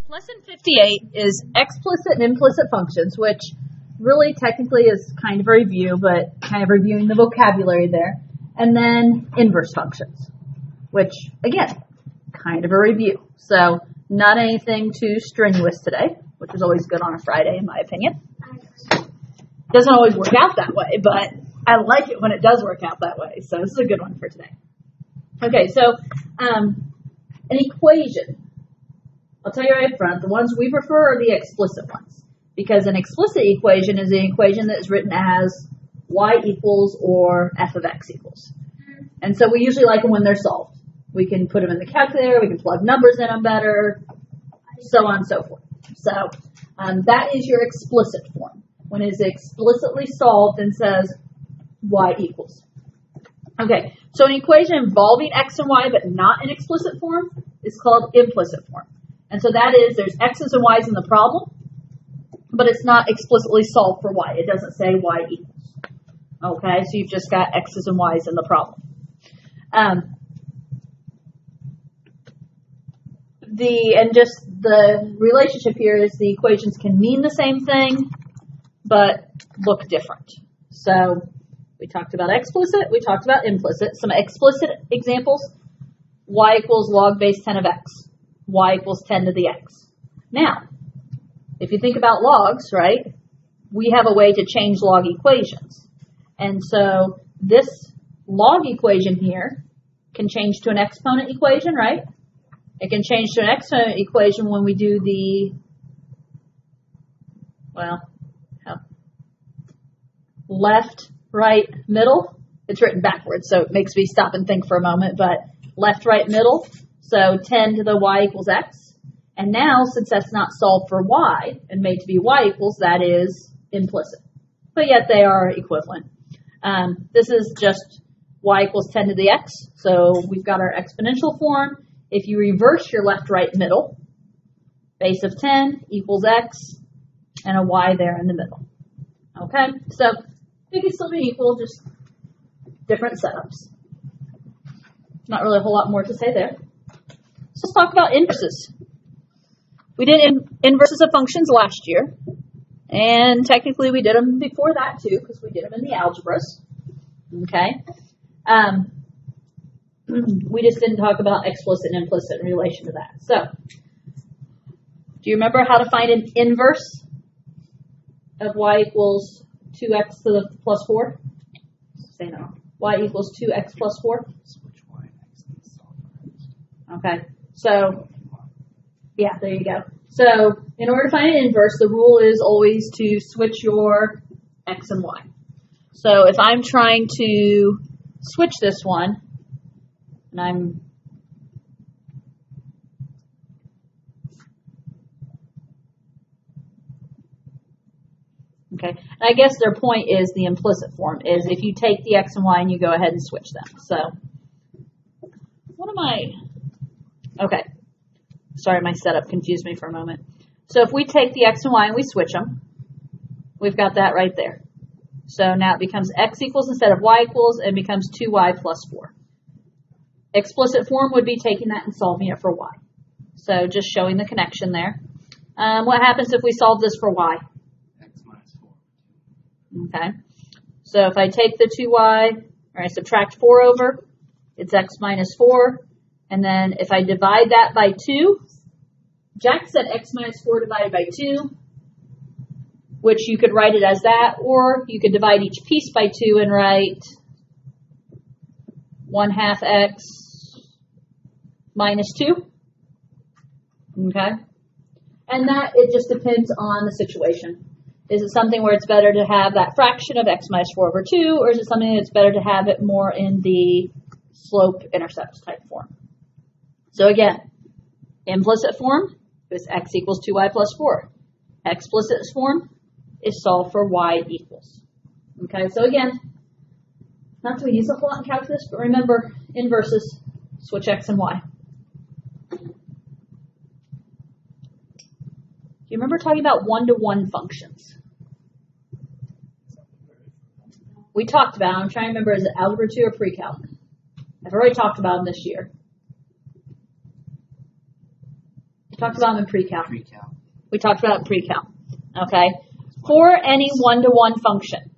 Lesson 58 is explicit and implicit functions, which really technically is kind of a review, but kind of reviewing the vocabulary there. And then inverse functions, which, again, kind of a review. So not anything too strenuous today, which is always good on a Friday, in my opinion. Doesn't always work out that way, but I like it when it does work out that way. So this is a good one for today. Okay, so an equation. I'll tell you right up front, the ones we prefer are the explicit ones, because an explicit equation is an equation that is written as y equals or f of x equals. And so we usually like them when they're solved. We can put them in the calculator, we can plug numbers in them better, so on and so forth. So that is your explicit form, when it is explicitly solved and says y equals. Okay, so an equation involving x and y but not in explicit form is called implicit form. And so that is, there's x's and y's in the problem, but it's not explicitly solved for y. It doesn't say y equals. Okay, so you've just got x's and y's in the problem. The relationship here is the equations can mean the same thing, but look different. So we talked about explicit, we talked about implicit. Some explicit examples, y equals log base 10 of x. Y equals 10 to the x. Now, if you think about logs, right, we have a way to change log equations. And so this log equation here can change to an exponent equation, right? It can change to an exponent equation when we do the, left, right, middle. It's written backwards, so it makes me stop and think for a moment, but left, right, middle. So 10 to the y equals x. And now, since that's not solved for y and made to be y equals, that is implicit. But yet they are equivalent. This is just y equals 10 to the x. So we've got our exponential form. If you reverse your left, right, middle, base of 10 equals x and a y there in the middle. Okay, so they can still be equal, just different setups. Not really a whole lot more to say there. So let's talk about inverses. We did inverses of functions last year, and technically we did them before that too, because we did them in the algebras. Okay. We just didn't talk about explicit and implicit in relation to that. So, do you remember how to find an inverse of y equals 2x to the plus 4? Say no. Y equals 2x plus 4? Okay. So, yeah, there you go. So, in order to find an inverse, the rule is always to switch your x and y. So, if I'm trying to switch this one, and okay, and I guess their point is the implicit form, is if you take the x and y and you go ahead and switch them. So, okay. Sorry, my setup confused me for a moment. So if we take the x and y and we switch them, we've got that right there. So now it becomes x equals instead of y equals, and becomes 2y plus 4. Explicit form would be taking that and solving it for y. So just showing the connection there. What happens if we solve this for y? X minus 4. Okay. So if I take the 2y, or I subtract 4 over, it's x minus 4. And then if I divide that by 2, Jack said x minus 4 divided by 2, which you could write it as that, or you could divide each piece by 2 and write 1/2 x minus 2. Okay? And that, it just depends on the situation. Is it something where it's better to have that fraction of x minus 4 over 2, or is it something that's better to have it more in the slope-intercept type form? So again, implicit form is x equals 2y plus 4. Explicit form is solved for y equals. Okay, so again, not to use a whole lot in calculus, but remember, inverses, switch x and y. Do you remember talking about one-to-one functions? We talked about them. I'm trying to remember, is it Algebra 2 or Pre-Calc? I've already talked about them this year. Talked about them in pre-cal. Pre-cal. We talked about it in pre-cal. Okay. For any one-to-one function.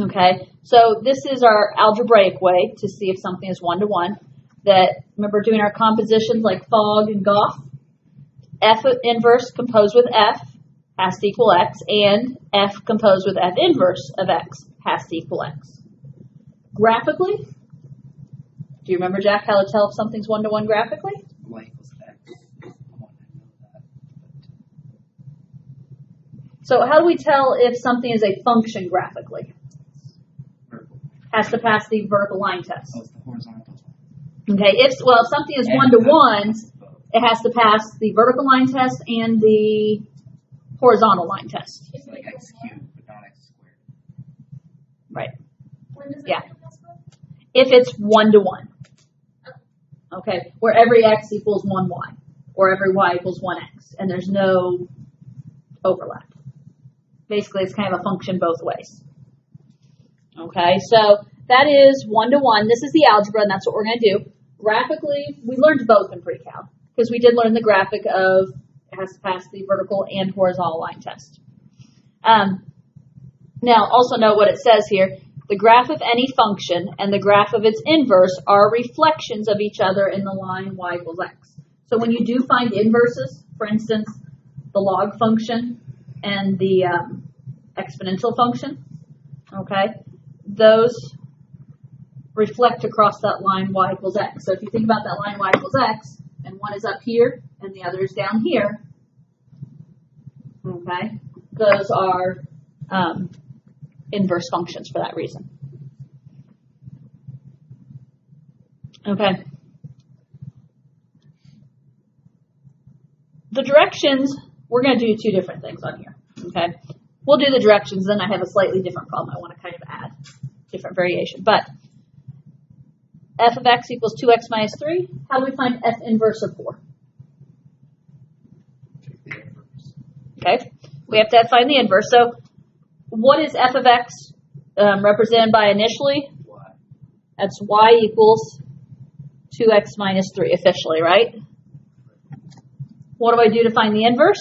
Okay. So this is our algebraic way to see if something is one-to-one. That, remember doing our compositions like Fogg and Goff? F inverse composed with F has to equal X, and F composed with F inverse of X has to equal X. Graphically, do you remember, Jack, how to tell if something's one-to-one graphically? Y equals X. I know that. So how do we tell if something is a function graphically? Vertical. Has to pass the vertical line test. Oh, it's the horizontal. Okay, if something is one-to-one, it has to pass the vertical line test and the horizontal line test. It's like X cubed, but not X squared. Right. When does Yeah. that pass by? If it's one-to-one. Okay, where every X equals 1Y, or every Y equals 1X, and there's no overlap. Basically, it's kind of a function both ways. Okay, so that is one-to-one. This is the algebra, and that's what we're going to do. Graphically, we learned both in pre-cal, because we did learn the graphic of it has to pass the vertical and horizontal line test. Now, also note what it says here. The graph of any function and the graph of its inverse are reflections of each other in the line y equals x. So when you do find inverses, for instance, the log function and the exponential function, okay, those reflect across that line y equals x. So if you think about that line y equals x, and one is up here and the other is down here, okay, those are inverse functions for that reason. Okay. The directions, we're going to do two different things on here. Okay. We'll do the directions, then I have a slightly different problem I want to kind of add, different variation. But f of x equals 2x minus 3. How do we find f inverse of 4? Check the inverse. Okay. We have to find the inverse. So what is f of x represented by initially? Y. That's y equals 2x minus 3 officially, right? What do I do to find the inverse?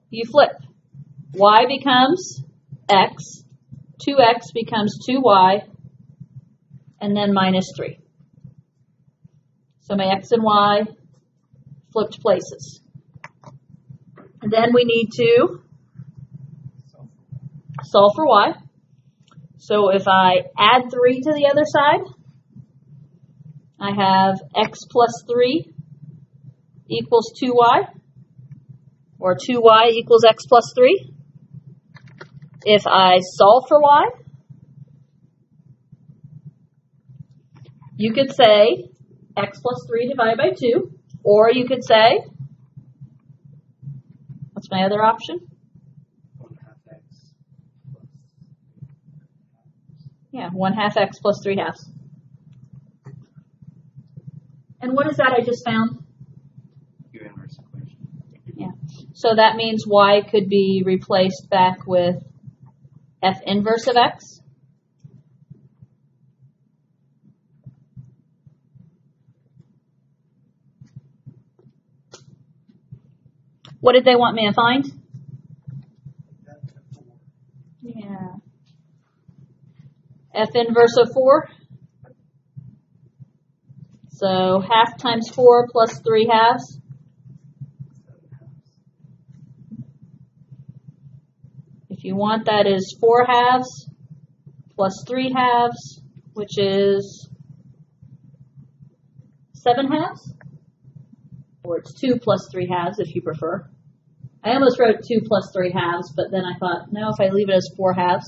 You flip. Y becomes x, 2x becomes 2y, and then minus 3. So my x and y flipped places. And then we need to solve for y. So if I add 3 to the other side, I have x plus 3 equals 2y, or 2y equals x plus 3. If I solve for y, you could say x plus 3 divided by 2, or you could say, what's my other option? 1/2 X plus. Yeah, 1/2 x plus 3/2. And what is that I just found? Your inverse equation. Yeah. So that means y could be replaced back with f inverse of x. What did they want me to find? Yeah. F inverse of 4. So half times 4 plus 3/2. If you want, that is 4/2 plus 3/2, which is 7/2. Or it's 2 plus 3/2 if you prefer. I almost wrote 2 plus 3/2, but then I thought, no, if I leave it as 4/2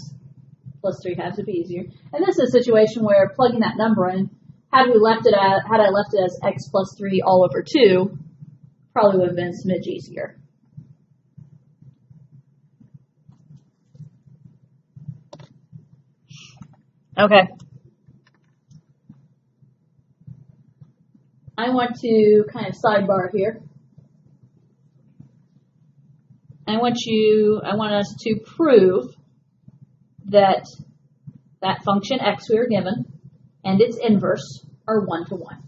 plus 3/2 would be easier. And this is a situation where plugging that number in, had I left it as x plus 3 all over 2, probably would have been a smidge easier. Okay. I want to kind of sidebar here. I want us to prove that that function x we were given and its inverse are one-to-one.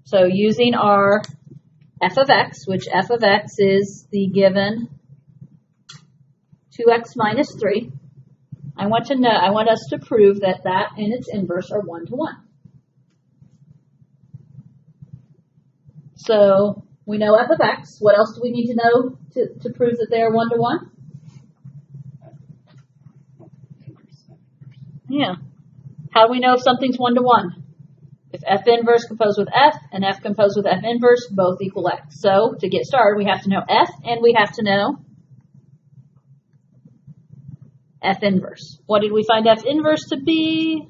So using our f of x, which f of x is the given 2x minus 3, I want us to prove that that and its inverse are 1 to 1. So we know f of x. What else do we need to know to prove that they are 1 to 1? Yeah. How do we know if something's 1 to 1? If f inverse composed with f and f composed with f inverse both equal x. So to get started, we have to know f and we have to know f inverse. What did we find f inverse to be?